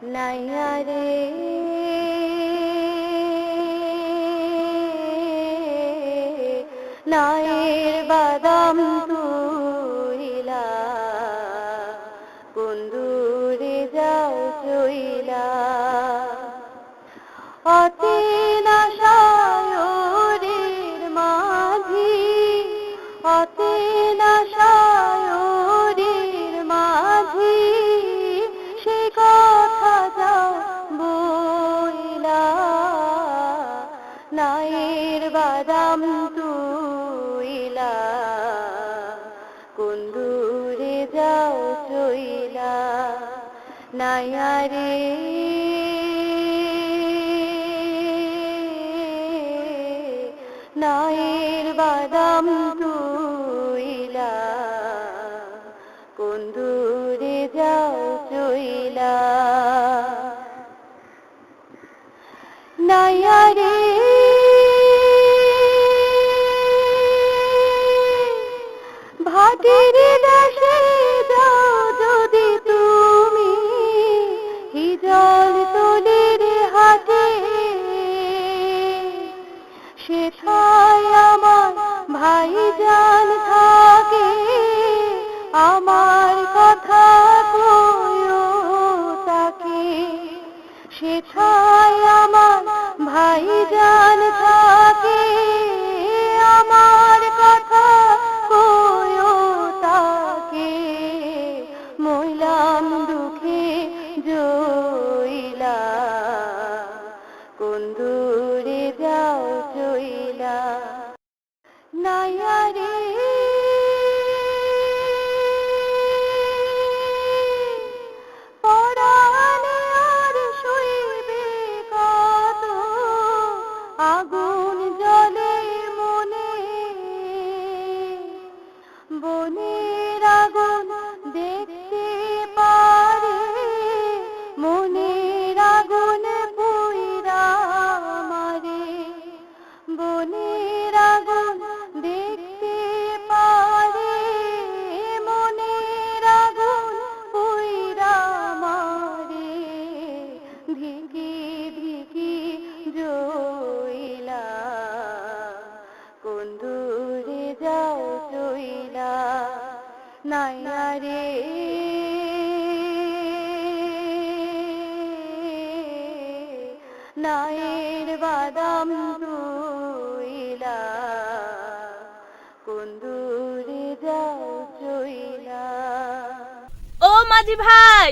নাইয়া রে নায়ের বাদাম তুইলা কোন দূরে যাও চইলা অচেনা সায়রের মাঝি অচেনা সায়রের মাঝি সে কথা যাও বইলা নায়ের বাদাম তুইলা কোন দূরে যাও চইলা নাইয়া রে নায়ের বাদাম তুইলা কোন দূরে যাও চইলা নাইয়া রে ভাটির দেশে যাও যদি তুমি হিজল তলির হাটে সেথায় আমার ভাইজান থাকে আমার কথা কইও তাকে সেথায় আমার ভাইজান থাকে আমার কথা কইও তাকে মইলাম দুঃখে জইলা কোন দূরে যাও চইলা নাইয়া রে পরাণে আর শুইবে কত আগুন জ্বলে মনে বনের আগুন দেখতে পারে মনের আগুন পুইরা মারে বনের আগুন দেখতে পারে মনের আগুন পুইরা মারে ধিকি ধিকি জইলা কোন দূরে যাও চইলা নাইয়া রে নায়ের বাদাম তুইলা কোন দূরে যাও চইলা। ও মাঝি ভাই,